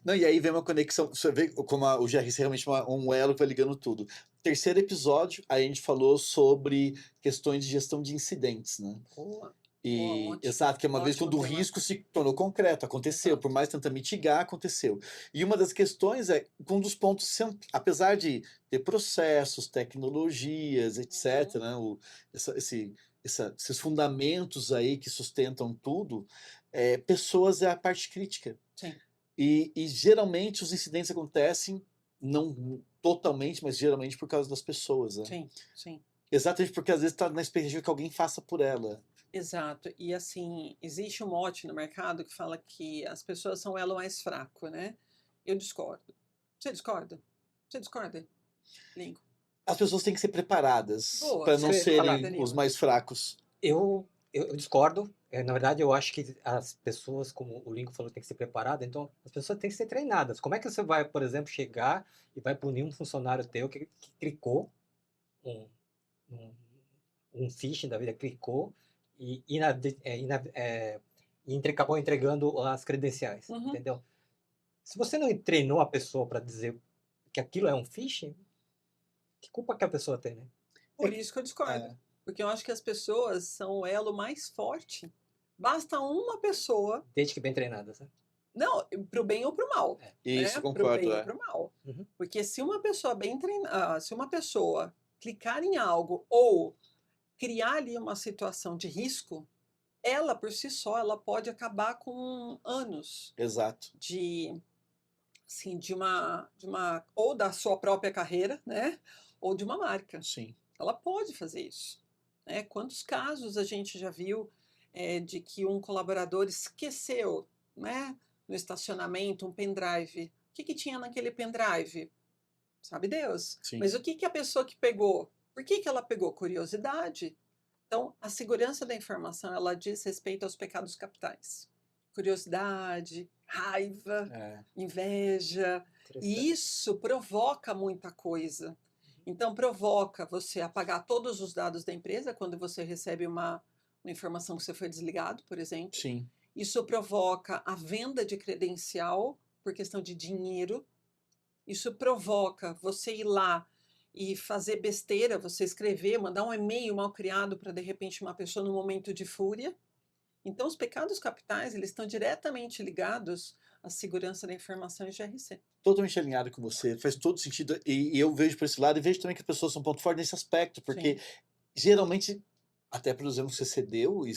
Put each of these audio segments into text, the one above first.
Não, e aí vem uma conexão, você vê como o GRC é realmente um elo que vai ligando tudo. Terceiro episódio, aí a gente falou sobre questões de gestão de incidentes, né? Boa, boa, E, ótimo, exato, que é uma vez ótimo quando o tema. risco se tornou concreto, aconteceu, por Exato. mais tentar mitigar, aconteceu. E uma das questões é, um dos pontos, apesar de ter processos, tecnologias, etc., Uhum. né, esses fundamentos aí que sustentam tudo, pessoas é a parte crítica. Sim, E geralmente os incidentes acontecem, não totalmente, mas geralmente por causa das pessoas, né? sim, sim. Exatamente porque às vezes está na expectativa que alguém faça por ela. Exato. E assim, existe um mote no mercado que fala que as pessoas são o elo mais fraco, né? Eu discordo. Você discorda? Você discorda, Lincoln? As pessoas têm que ser preparadas Boa, para você não Isso eu ia falar. serem discorda, os Nilo? mais fracos. Eu discordo. Na verdade, eu acho que as pessoas, como o Lincoln falou, tem que ser preparada. Então, as pessoas têm que ser treinadas. Como é que você vai, por exemplo, chegar e vai punir um funcionário teu que clicou um, um, um phishing da vida, clicou e acabou entregando as credenciais, Uhum. entendeu? Se você não treinou a pessoa para dizer que aquilo é um phishing, que culpa que a pessoa tem, né? É Por que- isso que eu discordo. é, Porque eu acho que as pessoas são o elo mais forte. Basta uma pessoa, Desde que bem treinadas, né? não, para o bem ou para o mal, É. isso, né? Para o bem concordo, ou é. para o mal. Uhum. Porque se uma pessoa bem treinada, se uma pessoa clicar em algo ou criar ali uma situação de risco, ela por si só, ela pode acabar com anos Exato. de, assim, de uma ou da sua própria carreira, né? Ou de uma marca. Sim. Ela pode fazer isso, né? Quantos casos a gente já viu de que um colaborador esqueceu, né, no estacionamento um pendrive. O que que tinha naquele pendrive? Sabe Deus. Sim. Mas o que que a pessoa que pegou? Por que que ela pegou? Curiosidade. Então, a segurança da informação, ela diz respeito aos pecados capitais. Curiosidade, raiva, É. inveja, e Interessante. isso provoca muita coisa. Então, provoca você apagar todos os dados da empresa quando você recebe uma informação que você foi desligado, por exemplo. Sim. Isso provoca a venda de credencial por questão de dinheiro. Isso provoca você ir lá e fazer besteira, você escrever, mandar um e-mail mal criado para de repente uma pessoa no momento de fúria. Então, os pecados capitais, eles estão diretamente ligados à segurança da informação e GRC. Totalmente alinhado com você, faz todo sentido. E eu vejo por esse lado, e vejo também que as pessoas são ponto forte nesse aspecto, porque Sim, geralmente, até por exemplo, que você cedeu, e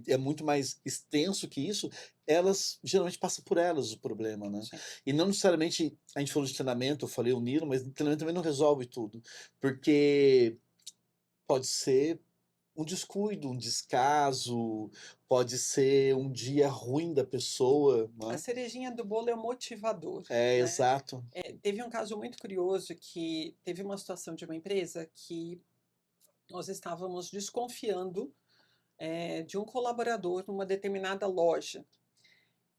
é muito mais extenso que isso, elas geralmente passa por elas o problema, né? sim. E não necessariamente, a gente falou de treinamento, eu falei o Nilo, mas treinamento também não resolve tudo, porque pode ser um descuido, um descaso, pode ser um dia ruim da pessoa, A né? cerejinha do bolo é o motivador, É, né? exato. Teve um caso muito curioso que teve uma situação de uma empresa que nós estávamos desconfiando de um colaborador numa determinada loja.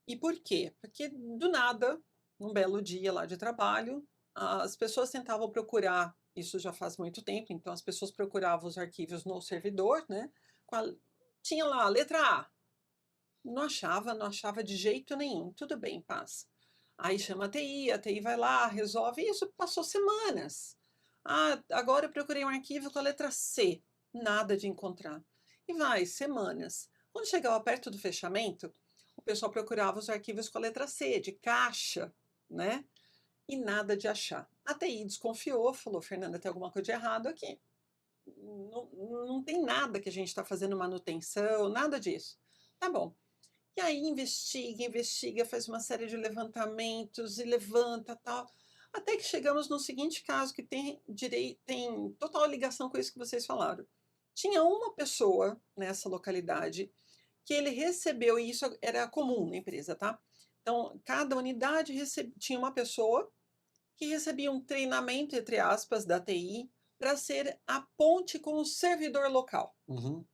E por quê? Porque do nada, num belo dia lá de trabalho, as pessoas tentavam procurar, isso já faz muito tempo, então as pessoas procuravam os arquivos no servidor, né? Tinha lá a letra A, não achava, não achava de jeito nenhum. Tudo bem, passa. Aí chama a TI vai lá, resolve. E isso passou semanas. Ah, agora eu procurei um arquivo com a letra C. Nada de encontrar. E vai, semanas. Quando chegava perto do fechamento, o pessoal procurava os arquivos com a letra C, de caixa, né? E nada de achar. A TI desconfiou, falou: Fernanda, tem alguma coisa de errado aqui. Não, não tem nada que a gente está fazendo manutenção, nada disso. Tá bom. E aí investiga, investiga, faz uma série de levantamentos e levanta tal, até que chegamos no seguinte caso que tem total ligação com isso que vocês falaram. Tinha uma pessoa nessa localidade que ele recebeu, e isso era comum na empresa, tá? Então, cada unidade tinha uma pessoa que recebia um treinamento, entre aspas, da TI para ser a ponte com o servidor local. Uhum.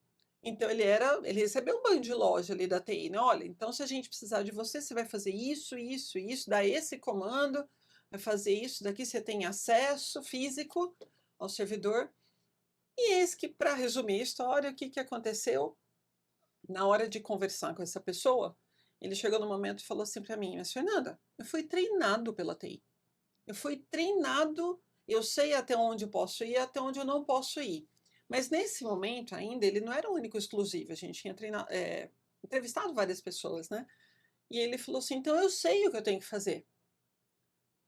Então ele recebeu um banho de loja ali da TI, né? Olha, então se a gente precisar de você, você vai fazer isso, isso, isso, dá esse comando, vai fazer isso daqui, você tem acesso físico ao servidor. E eis que, para resumir a história, o que que aconteceu? Na hora de conversar com essa pessoa, ele chegou no momento e falou assim para mim: "Mas Fernanda, eu fui treinado pela TI. Eu fui treinado, eu sei até onde eu posso ir e até onde eu não posso ir". Mas nesse momento ainda ele não era o único exclusivo, a gente tinha entrevistado várias pessoas, né. E ele falou assim: "Então eu sei o que eu tenho que fazer".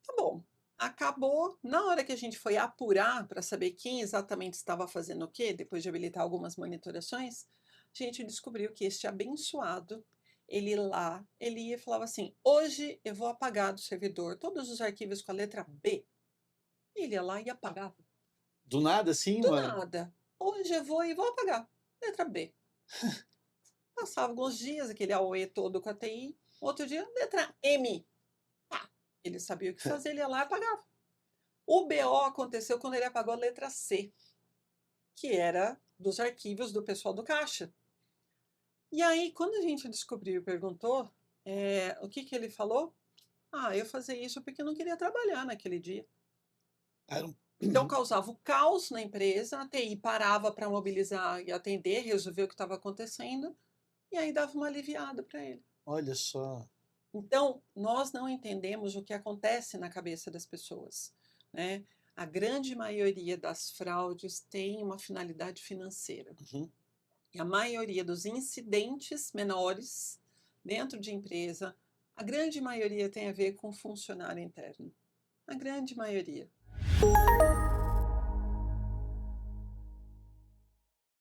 Tá bom. Acabou, na hora que a gente foi apurar para saber quem exatamente estava fazendo o quê, depois de habilitar algumas monitorações, a gente descobriu que este abençoado, ele ia e falava assim: "Hoje eu vou apagar do servidor todos os arquivos com a letra B". Ele ia lá e apagava. Do nada, assim, Do uma nada. "Hoje eu vou e vou apagar, letra B". Passava alguns dias, aquele auê todo com a TI, outro dia, letra M. Pá, ele sabia o que fazer, ele ia lá e apagava. O BO aconteceu quando ele apagou a letra C, que era dos arquivos do pessoal do caixa. E aí, quando a gente descobriu e perguntou, o que que ele falou? "Ah, eu fazia isso porque eu não queria trabalhar naquele dia". era um Então causava o caos na empresa, a TI parava para mobilizar e atender, resolver o que estava acontecendo, e aí dava uma aliviada para ele. olha só. Então, nós não entendemos o que acontece na cabeça das pessoas, né. A grande maioria das fraudes tem uma finalidade financeira. Uhum. E a maioria dos incidentes menores dentro de empresa, a grande maioria tem a ver com funcionário interno. A grande maioria.